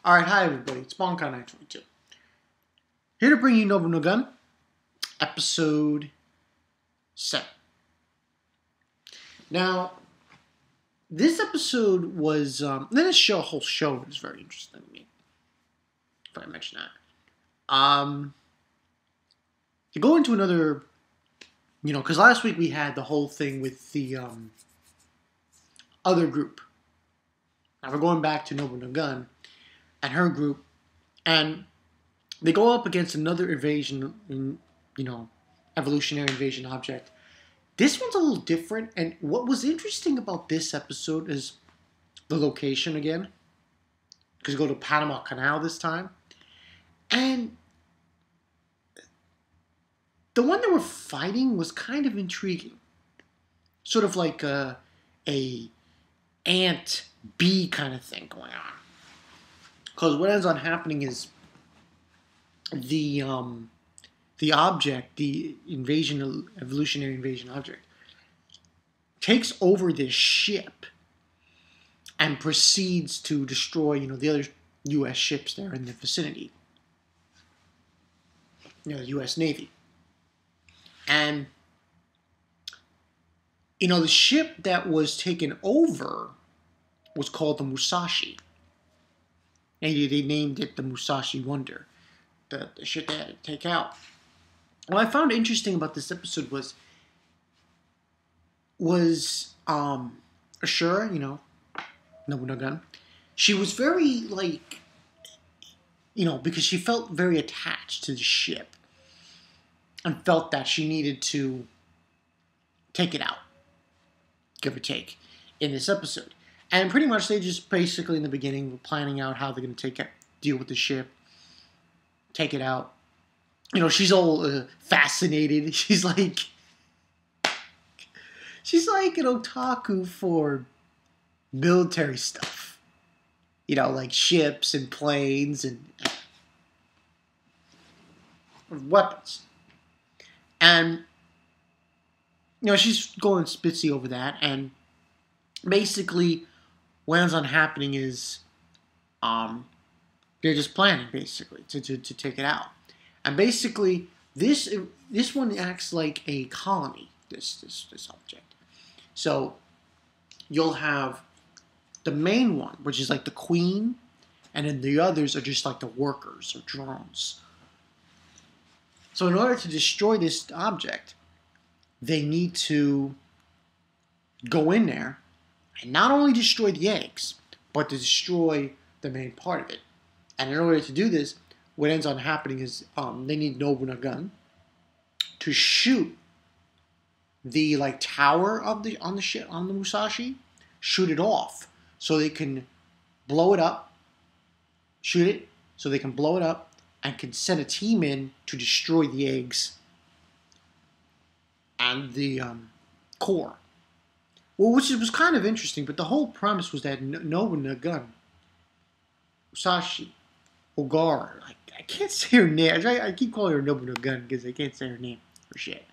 Alright, hi everybody, it's Bonkai922. Here to bring you Nobunagun, episode 7. Now, this episode was, this whole show was very interesting to me, if I mention that. To go into another, because last week we had the whole thing with the, other group. Now we're going back to Nobunagun and her group, and they go up against another evasion, evolutionary invasion object. This one's a little different, and what was interesting about this episode is the location again, because you go to Panama Canal this time, and the one they were fighting was kind of intriguing, sort of like a ant-bee kind of thing going on. Because what ends on happening is the object, the evolutionary invasion object, takes over this ship and proceeds to destroy, the other U.S. ships there in the vicinity. The U.S. Navy. And, the ship that was taken over was called the Musashi. And they named it the Musashi Wonder, the shit they had to take out. What I found interesting about this episode was Ashura, Nobunagun. She was very, because she felt very attached to the ship and felt that she needed to take it out, give or take, in this episode. And pretty much they just basically in the beginning were planning out how they're going to deal with the ship, take it out. She's all fascinated. She's like an otaku for military stuff. Like ships and planes and weapons. And, she's going spitsy over that. And basically what ends on happening is they're just planning, basically, to take it out. And basically, this one acts like a colony, this object. So, you'll have the main one, which is like the queen, and then the others are just like the workers or drones. So in order to destroy this object, they need to go in there and not only destroy the eggs, but to destroy the main part of it. And in order to do this, what ends on happening is they need Nobunagun to shoot the tower of on the Musashi, shoot it off so they can blow it up, shoot it so they can blow it up, and can send a team in to destroy the eggs and the core. Well, which was kind of interesting, but the whole premise was that Nobunagun, Musashi, Ogara, I can't say her name. I keep calling her Nobunagun because I can't say her name for shit.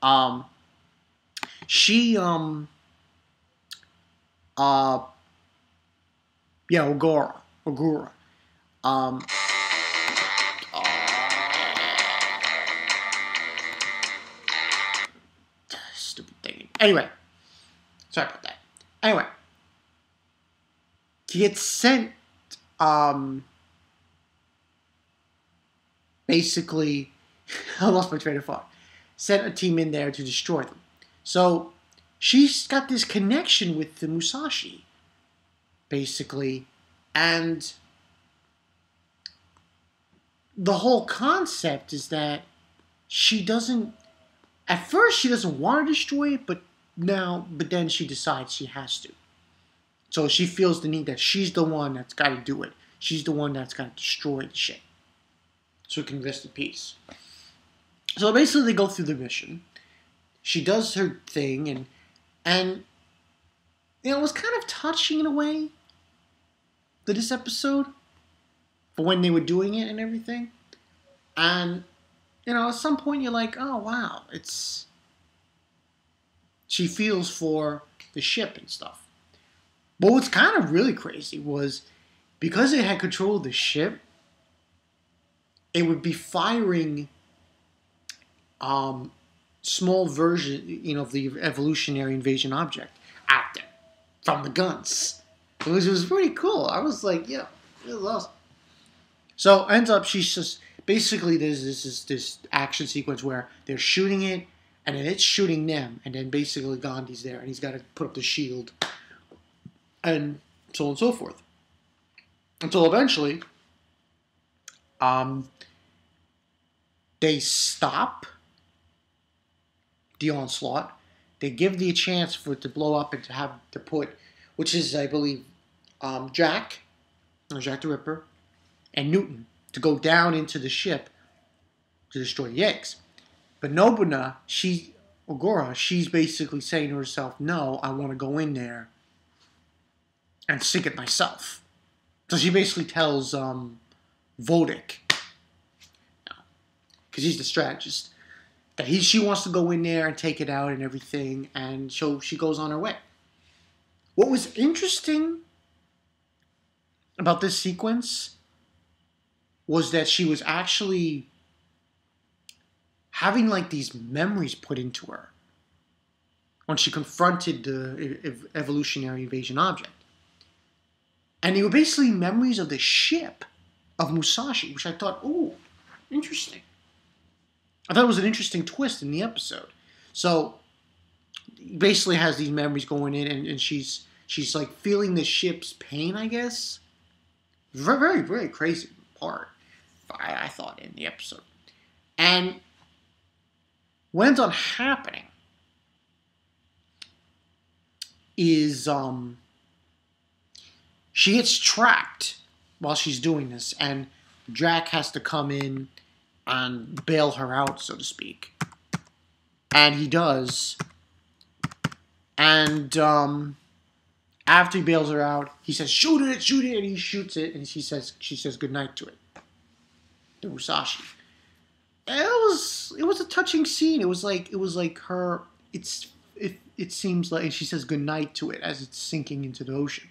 Ogura. Stupid thing. Anyway. Sorry about that. Anyway. He gets sent, basically, I lost my train of thought. Sent a team in there to destroy them. So, she's got this connection with the Musashi, basically, and the whole concept is that at first she doesn't want to destroy it, but then she decides she has to. So she feels the need that she's the one that's got to do it. She's the one that's got to destroy the shit, so it can rest in peace. So basically they go through the mission. She does her thing, and it was kind of touching in a way for this episode, for when they were doing it and everything. And, at some point you're like, oh wow, she feels for the ship and stuff. But what's kind of really crazy was because it had control of the ship, it would be firing small version, of the evolutionary invasion object at them from the guns. It was pretty cool. I was like, yeah, it was awesome. So ends up, she's just basically there's this action sequence where they're shooting it, and then it's shooting them, and then basically Gandhi's there, and he's got to put up the shield, and so on and so forth, until eventually, they stop the onslaught. They give the chance for it to blow up and to put, which is, I believe, Jack the Ripper, and Newton to go down into the ship to destroy the eggs. But Nobunagun, she's basically saying to herself, no, I want to go in there and sink it myself. So she basically tells Vodik, because he's the strategist, that she wants to go in there and take it out and everything, and so she goes on her way. What was interesting about this sequence was that she was actually having like these memories put into her when she confronted the evolutionary invasion object. And they were basically memories of the ship of Musashi, which I thought, oh, interesting. I thought it was an interesting twist in the episode. So, basically has these memories going in, and she's like feeling the ship's pain, I guess. Very, very, very crazy part, I thought, in the episode. And what ends up happening is she gets trapped while she's doing this, and Jack has to come in and bail her out, so to speak. And he does. And after he bails her out, he says, shoot it, and he shoots it, and she says goodnight to it. The Musashi. And it was a touching scene. It was like her, it seems like, and she says goodnight to it as it's sinking into the ocean.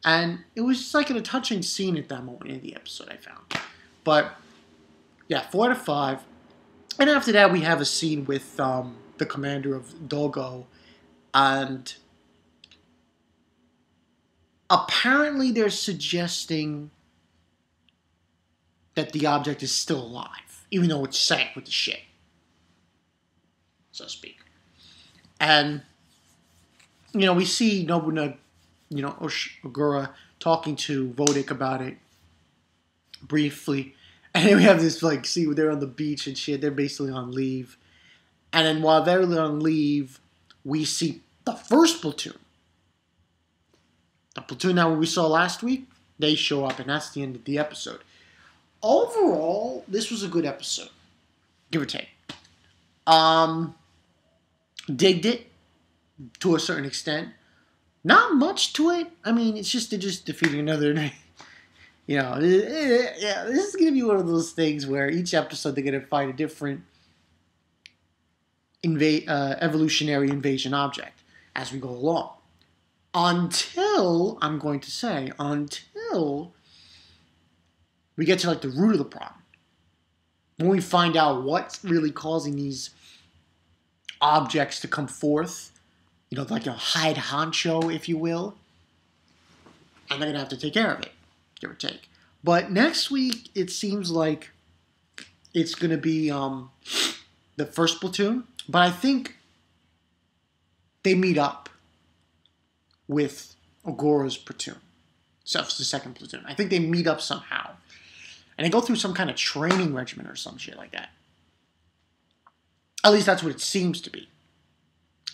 And it was just like a touching scene at that moment in the episode, I found. But yeah, 4 out of 5. And after that, we have a scene with the commander of Dogo, and apparently they're suggesting that the object is still alive, even though it sank with the ship, so to speak. And, we see Nobunagun, Ogura talking to Vodik about it briefly. And then we have this, see where they're on the beach and shit. They're basically on leave. And then while they're on leave, we see the first platoon. The platoon that we saw last week, they show up, and that's the end of the episode. Overall, this was a good episode. Give or take. Digged it to a certain extent. Not much to it. I mean, it's just, they're just defeating another... this is going to be one of those things where each episode they're going to fight a different evolutionary invasion object as we go along. Until we get to the root of the problem. When we find out what's really causing these objects to come forth, like a hide honcho, if you will, and they're going to have to take care of it. Give or take. But next week, it seems like it's going to be the first platoon. But I think they meet up with Ogura's platoon. So it's the second platoon. I think they meet up somehow. And they go through some kind of training regimen or some shit like that. At least that's what it seems to be.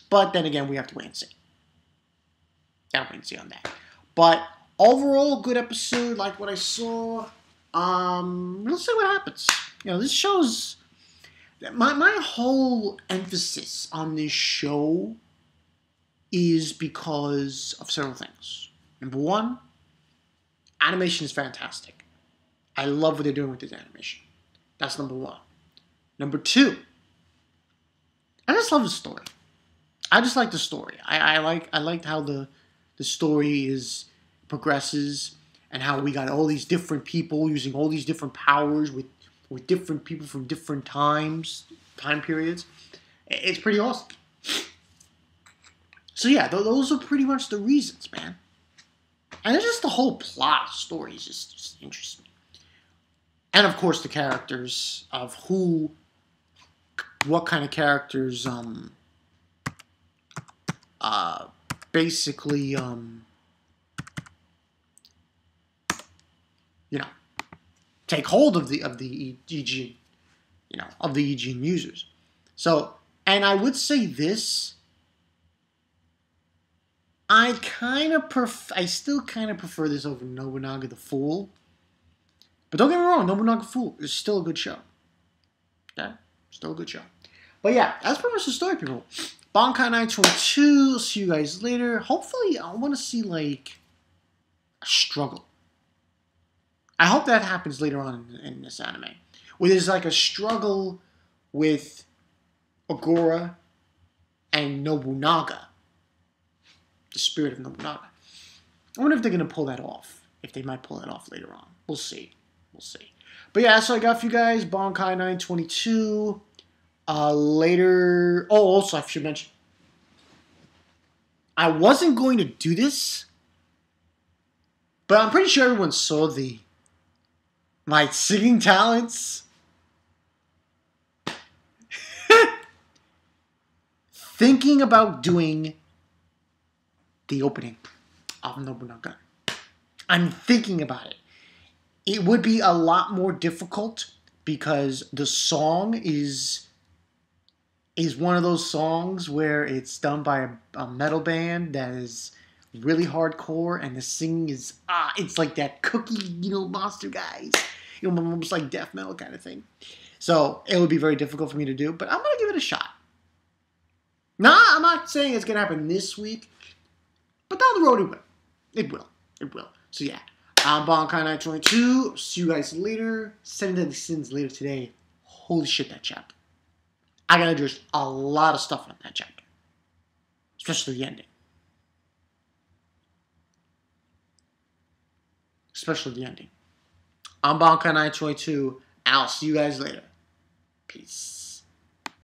But then again, we have to wait and see. Gotta wait and see on that. But overall, good episode, like what I saw. We'll see what happens. This show's... My whole emphasis on this show is because of several things. Number one, animation is fantastic. I love what they're doing with this animation. That's number one. Number two, I just love the story. I just like the story. I liked how the story progresses, and how we got all these different people using all these different powers with different people from different time periods. It's pretty awesome. So yeah, those are pretty much the reasons, man. And it's just the whole plot of the story is just interesting. And of course the characters of what kind of characters basically take hold of the EG, of the EG users. So, and I would say this, I still kind of prefer this over Nobunaga the Fool. But don't get me wrong, Nobunaga Fool is still a good show. Okay? Still a good show. But yeah, that's pretty much the story, people. Bankai 922, see you guys later. Hopefully, I want to see, like, a struggle. I hope that happens later on in this anime. Where there's, like, a struggle with Agora and Nobunaga. The spirit of Nobunaga. I wonder if they're going to pull that off. If they might pull that off later on. We'll see. We'll see. But yeah, that's what I got for you guys. Bankai 922. Later... Oh, also, I should mention. I wasn't going to do this. But I'm pretty sure everyone saw my singing talents. Thinking about doing the opening of Nobunagun. I'm thinking about it. It would be a lot more difficult because the song is one of those songs where it's done by a metal band that is really hardcore, and the singing is it's like that Cookie, Monster guys, almost like death metal kind of thing. So it would be very difficult for me to do, but I'm gonna give it a shot. Nah, I'm not saying it's gonna happen this week, but down the road it will. It will. It will. So yeah. I'm Bankai 922. See you guys later. 7 Deadly Sins later today. Holy shit, that chapter. I gotta address a lot of stuff on that chapter. Especially the ending. Especially the ending. I'm Bankai 922. I'll see you guys later. Peace.